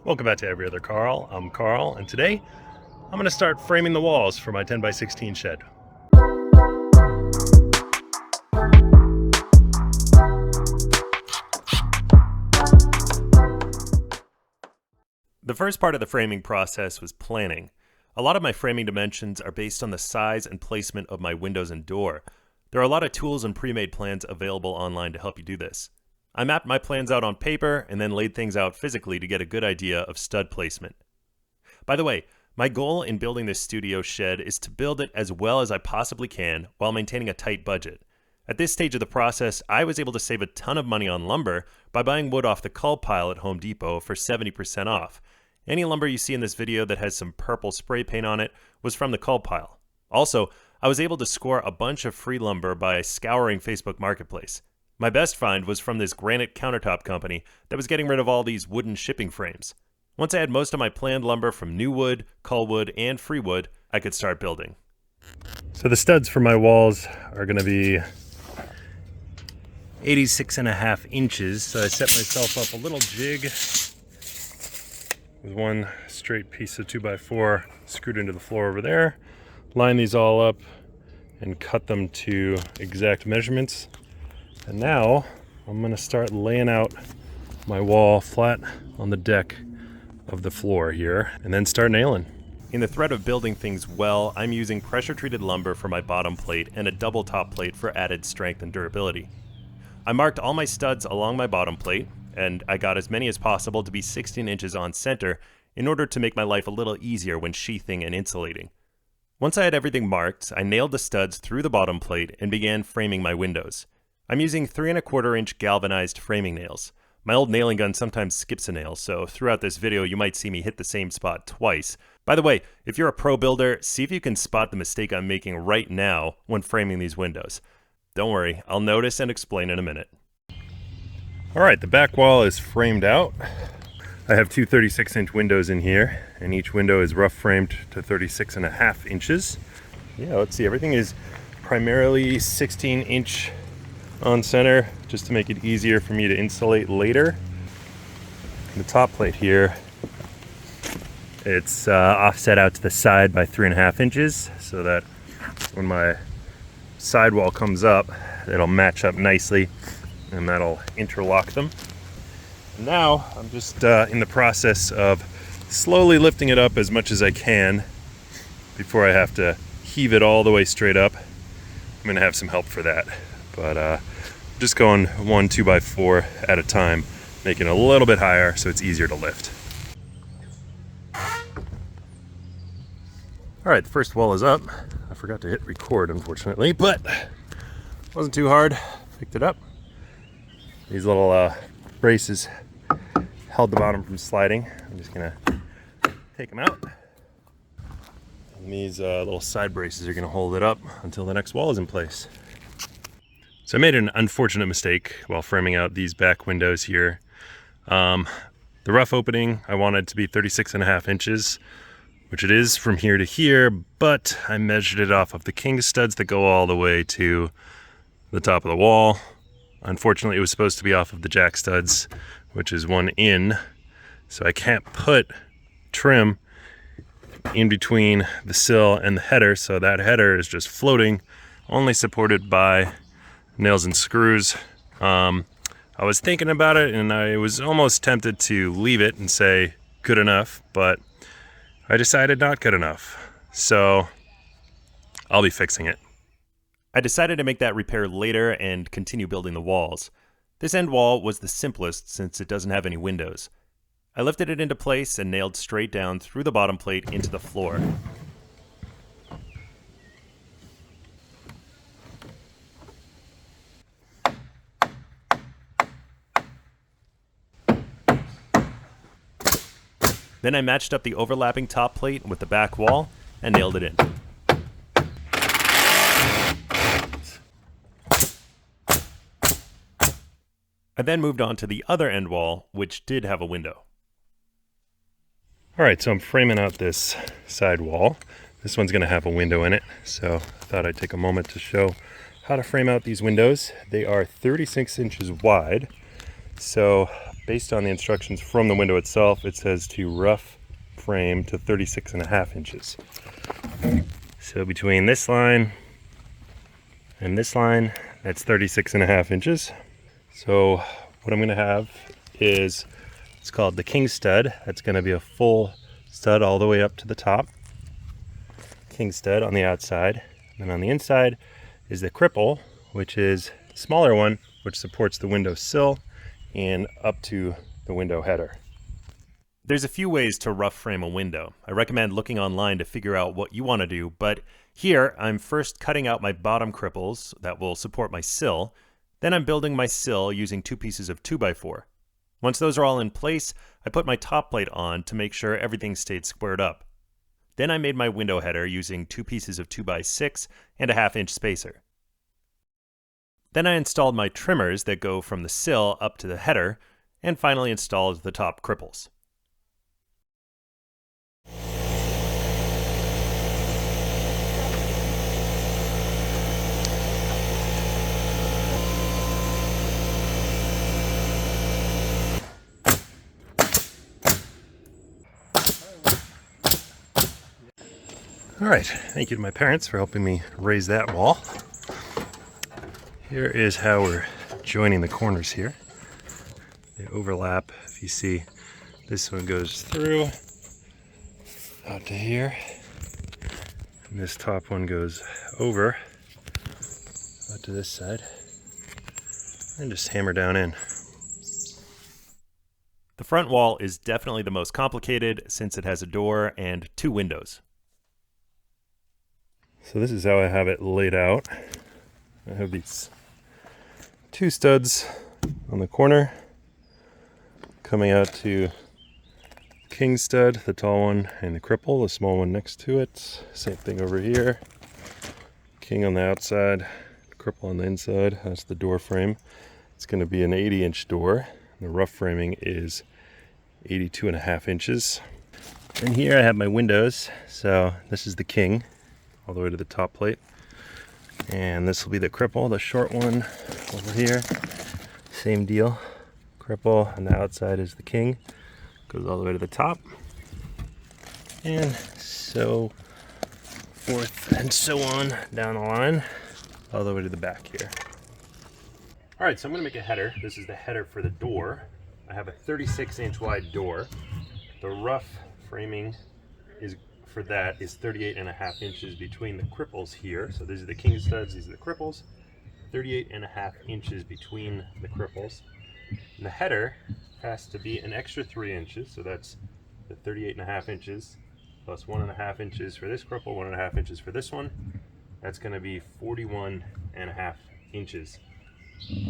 Welcome back to Every Other Carl. I'm Carl, and today I'm going to start framing the walls for my 10x16 shed. The first part of the framing process was planning. A lot of my framing dimensions are based on the size and placement of my windows and door. There are a lot of tools and pre-made plans available online to help you do this. I mapped my plans out on paper and then laid things out physically to get a good idea of stud placement. By the way, my goal in building this studio shed is to build it as well as I possibly can while maintaining a tight budget. At this stage of the process, I was able to save a ton of money on lumber by buying wood off the cull pile at Home Depot for 70% off. Any lumber you see in this video that has some purple spray paint on it was from the cull pile. Also, I was able to score a bunch of free lumber by scouring Facebook Marketplace. My best find was from this granite countertop company that was getting rid of all these wooden shipping frames. Once I had most of my planned lumber from new wood, cull wood, and free wood, I could start building. So the studs for my walls are going to be 86.5 inches. So I set myself up a little jig with one straight piece of 2x4 screwed into the floor over there. Line these all up and cut them to exact measurements. And now I'm going to start laying out my wall flat on the deck of the floor here and then start nailing. In the thread of building things well, I'm using pressure treated lumber for my bottom plate and a double top plate for added strength and durability. I marked all my studs along my bottom plate, and I got as many as possible to be 16 inches on center in order to make my life a little easier when sheathing and insulating. Once I had everything marked, I nailed the studs through the bottom plate and began framing my windows. I'm using 3¼ inch galvanized framing nails. My old nailing gun sometimes skips a nail, so throughout this video you might see me hit the same spot twice. By the way, if you're a pro builder, see if you can spot the mistake I'm making right now when framing these windows. Don't worry, I'll notice and explain in a minute. Alright, the back wall is framed out. I have two 36-inch windows in here, and each window is rough framed to 36.5 inches. Yeah, let's see, everything is primarily 16-inch on center, just to make it easier for me to insulate later. The top plate here, it's offset out to the side by 3.5 inches, so that when my sidewall comes up, it'll match up nicely, and that'll interlock them. Now I'm just in the process of slowly lifting it up as much as I can before I have to heave it all the way straight up. I'm gonna have some help for that, but just going one 2x4 at a time, making it a little bit higher so it's easier to lift. Alright, the first wall is up. I forgot to hit record, unfortunately, but it wasn't too hard. Picked it up. These little braces held the bottom from sliding. I'm just gonna take them out. And these little side braces are gonna hold it up until the next wall is in place. So I made an unfortunate mistake while framing out these back windows here. The rough opening I wanted to be 36.5 inches, which it is from here to here, but I measured it off of the king studs that go all the way to the top of the wall. Unfortunately, it was supposed to be off of the jack studs, which is one in, so I can't put trim in between the sill and the header, so that header is just floating, only supported by nails and screws. I was thinking about it and I was almost tempted to leave it and say good enough, but I decided not good enough. So I'll be fixing it. I decided to make that repair later and continue building the walls. This end wall was the simplest since it doesn't have any windows. I lifted it into place and nailed straight down through the bottom plate into the floor. Then I matched up the overlapping top plate with the back wall and nailed it in. I then moved on to the other end wall, which did have a window. Alright, so I'm framing out this side wall. This one's going to have a window in it, so I thought I'd take a moment to show how to frame out these windows. They are 36 inches wide, so based on the instructions from the window itself, it says to rough frame to 36.5 inches. So between this line and this line, that's 36.5 inches. So what I'm gonna have is, it's called the king stud. That's gonna be a full stud all the way up to the top. King stud on the outside. And on the inside is the cripple, which is a smaller one, which supports the window sill and up to the window header. There's a few ways to rough frame a window. I recommend looking online to figure out what you want to do, but here I'm first cutting out my bottom cripples that will support my sill. Then I'm building my sill using 2 pieces of 2x4. Once those are all in place, I put my top plate on to make sure everything stayed squared up. Then I made my window header using 2 pieces of 2x6 and a 1/2 inch spacer. Then I installed my trimmers that go from the sill up to the header, and finally installed the top cripples. All right, thank you to my parents for helping me raise that wall. Here is how we're joining the corners here. They overlap. If you see, this one goes through out to here, and this top one goes over out to this side, and just hammer down in. The front wall is definitely the most complicated since it has a door and 2 windows. So this is how I have it laid out. I have these 2 studs on the corner coming out to king stud, the tall one, and the cripple, the small one next to it. Same thing over here. King on the outside, cripple on the inside. That's the door frame. It's going to be an 80-inch door. The rough framing is 82.5 inches. And here I have my windows. So this is the king, all the way to the top plate. And this will be the cripple, the short one over here. Same deal. Cripple on the outside is the king. Goes all the way to the top. And so forth and so on down the line, all the way to the back here. All right, so I'm gonna make a header. This is the header for the door. I have a 36-inch wide door. The rough framing is for that is 38.5 inches between the cripples here. So these are the king studs, these are the cripples. 38.5 inches between the cripples. And the header has to be an extra 3 inches, so that's the 38.5 inches plus 1.5 inches for this cripple, 1.5 inches for this one. That's going to be 41.5 inches.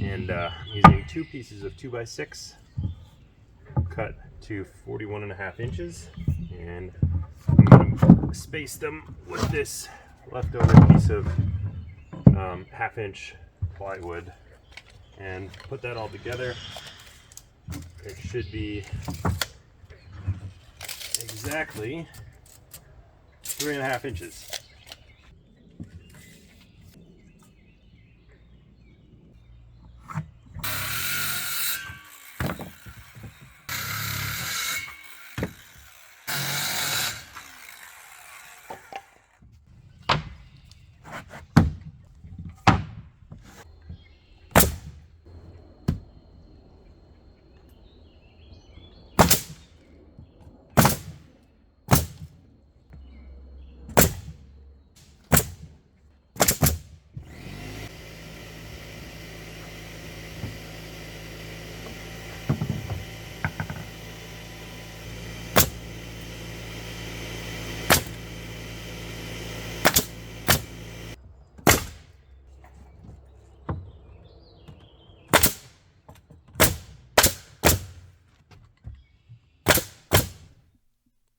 And using 2 pieces of 2x6, cut to 41.5 inches, and I'm going to space them with this leftover piece of 1/2 inch plywood and put that all together. It should be exactly 3.5 inches.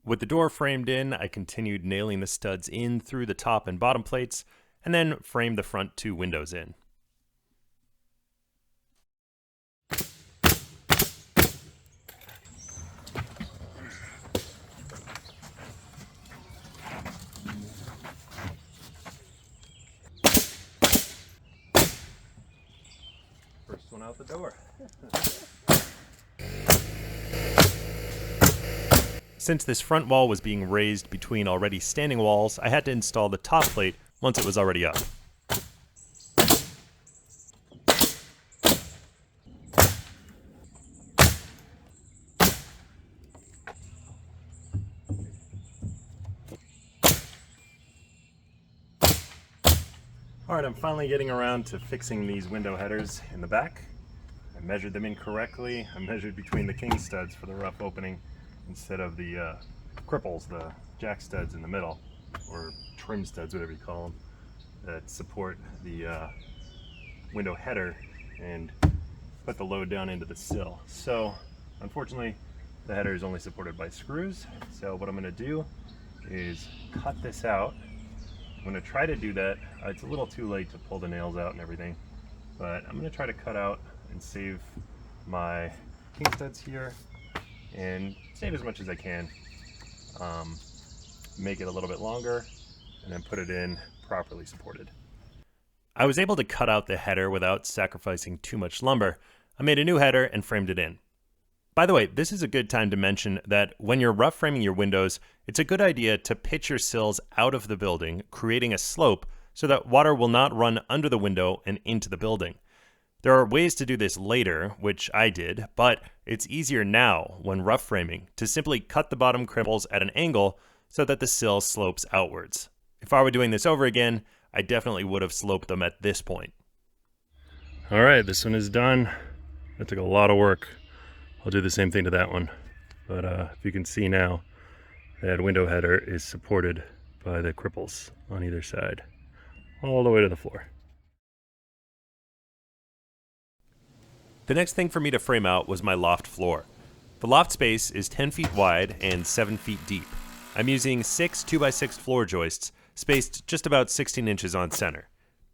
With the door framed in, I continued nailing the studs in through the top and bottom plates, and then framed the front 2 windows in. First one out the door. Since this front wall was being raised between already standing walls, I had to install the top plate once it was already up. Alright, I'm finally getting around to fixing these window headers in the back. I measured them incorrectly. I measured between the king studs for the rough opening instead of the cripples, the jack studs in the middle, or trim studs, whatever you call them, that support the window header and put the load down into the sill. So unfortunately the header is only supported by screws, so what I'm going to do is cut this out. I'm going to try to do that. It's a little too late to pull the nails out and everything, but I'm going to try to cut out and save my king studs here and save as much as I can. Make it a little bit longer and then put it in properly supported. I was able to cut out the header without sacrificing too much lumber. I made a new header and framed it in. By the way, this is a good time to mention that when you're rough framing your windows, it's a good idea to pitch your sills out of the building, creating a slope so that water will not run under the window and into the building. There are ways to do this later, which I did, but it's easier now when rough framing to simply cut the bottom crimples at an angle so that the sill slopes outwards. If I were doing this over again, I definitely would have sloped them at this point. All right, this one is done. That took a lot of work. I'll do the same thing to that one. But if you can see now, that window header is supported by the cripples on either side, all the way to the floor. The next thing for me to frame out was my loft floor. The loft space is 10 feet wide and 7 feet deep. I'm using 6 2x6 floor joists, spaced just about 16 inches on center.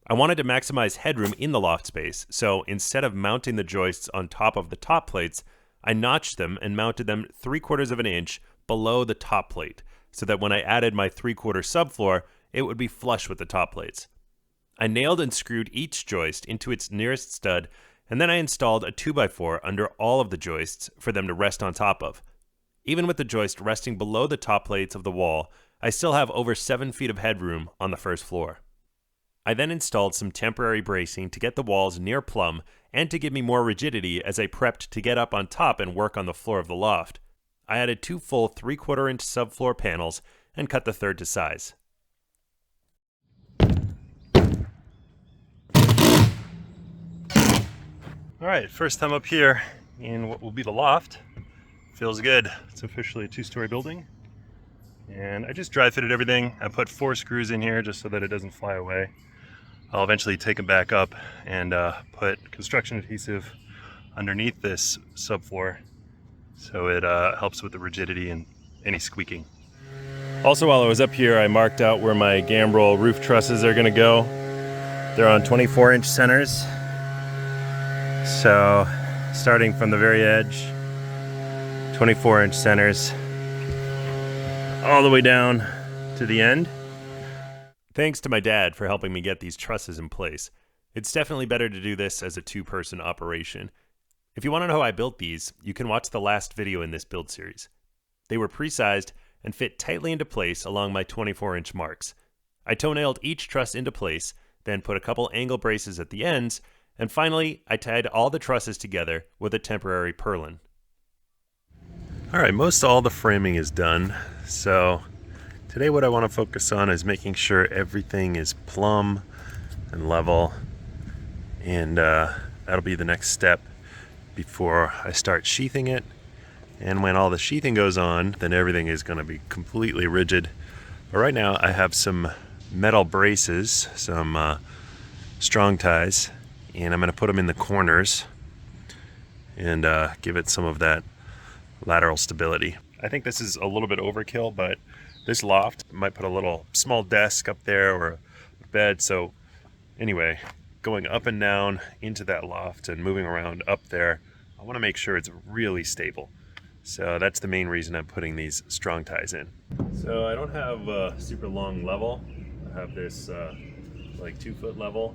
I wanted to maximize headroom in the loft space, so instead of mounting the joists on top of the top plates, I notched them and mounted them 3/4 of an inch below the top plate, so that when I added my 3/4 subfloor, it would be flush with the top plates. I nailed and screwed each joist into its nearest stud, and then I installed a 2x4 under all of the joists for them to rest on top of. Even with the joist resting below the top plates of the wall, I still have over 7 feet of headroom on the first floor. I then installed some temporary bracing to get the walls near plumb and to give me more rigidity as I prepped to get up on top and work on the floor of the loft. I added 2 full 3/4 inch subfloor panels and cut the third to size. All right, first time up here in what will be the loft. Feels good. It's officially a 2-story building. And I just dry fitted everything. I put 4 screws in here just so that it doesn't fly away. I'll eventually take them back up and put construction adhesive underneath this subfloor so it helps with the rigidity and any squeaking. Also, while I was up here, I marked out where my gambrel roof trusses are gonna go. They're on 24-inch centers. So starting from the very edge, 24-inch centers, all the way down to the end. Thanks to my dad for helping me get these trusses in place. It's definitely better to do this as a 2-person operation. If you want to know how I built these, you can watch the last video in this build series. They were pre-sized and fit tightly into place along my 24-inch marks. I toe-nailed each truss into place, then put a couple angle braces at the ends, and finally I tied all the trusses together with a temporary purlin. Alright, most all the framing is done, so today what I want to focus on is making sure everything is plumb and level, and that'll be the next step before I start sheathing it. And when all the sheathing goes on, then everything is going to be completely rigid. But right now I have some metal braces, some strong ties, and I'm going to put them in the corners and give it some of that lateral stability. I think this is a little bit overkill, but this loft might put a little small desk up there or a bed. So anyway, going up and down into that loft and moving around up there, I want to make sure it's really stable. So that's the main reason I'm putting these strong ties in. So I don't have a super long level. I have this like 2-foot level.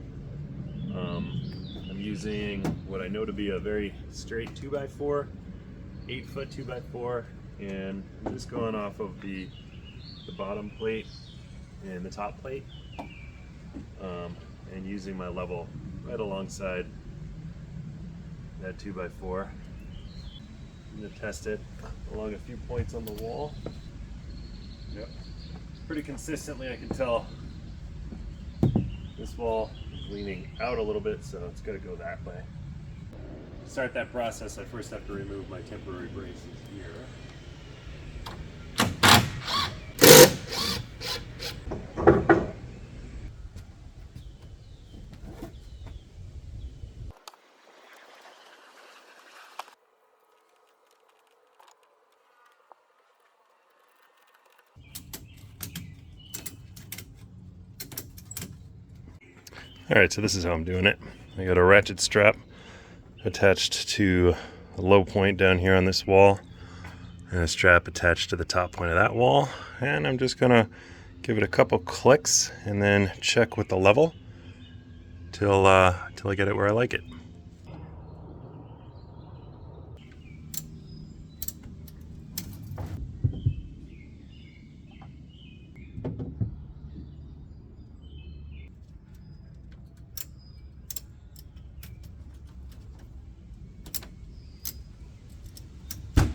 I'm using what I know to be a very straight 2x4, 8-foot 2x4, and I'm just going off of the bottom plate and the top plate, and using my level right alongside that 2x4. I'm going to test it along a few points on the wall. Yep. Pretty consistently I can tell this wall is leaning out a little bit, so it's got to go that way. To start that process, I first have to remove my temporary braces here. Alright, so this is how I'm doing it. I got a ratchet strap attached to a low point down here on this wall, and a strap attached to the top point of that wall, and I'm just gonna give it a couple clicks and then check with the level till I get it where I like it.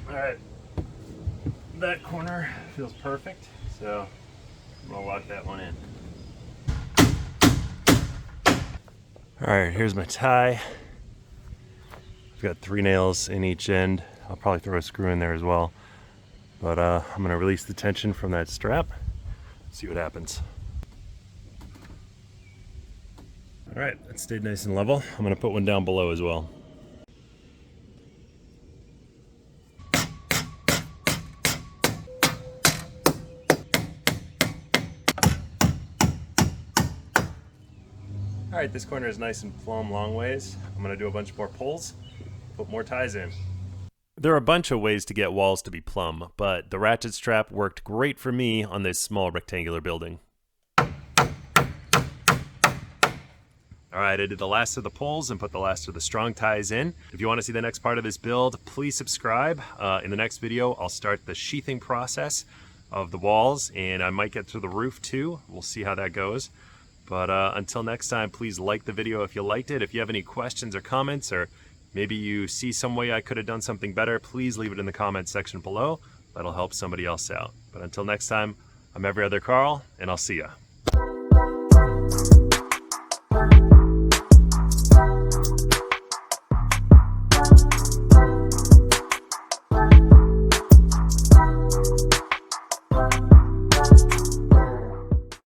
Alright, that corner feels perfect, so I'm gonna lock that one in. Alright, here's my tie. I've got 3 nails in each end. I'll probably throw a screw in there as well. But I'm gonna release the tension from that strap, see what happens. Alright, that stayed nice and level. I'm gonna put one down below as well. Alright, this corner is nice and plumb long ways. I'm going to do a bunch more pulls, put more ties in. There are a bunch of ways to get walls to be plumb, but the ratchet strap worked great for me on this small rectangular building. Alright, I did the last of the pulls and put the last of the strong ties in. If you want to see the next part of this build, please subscribe. In the next video, I'll start the sheathing process of the walls, and I might get to the roof too. We'll see how that goes. But until next time, please like the video if you liked it. If you have any questions or comments, or maybe you see some way I could have done something better, please leave it in the comments section below. That'll help somebody else out. But until next time, I'm Every Other Carl, and I'll see ya.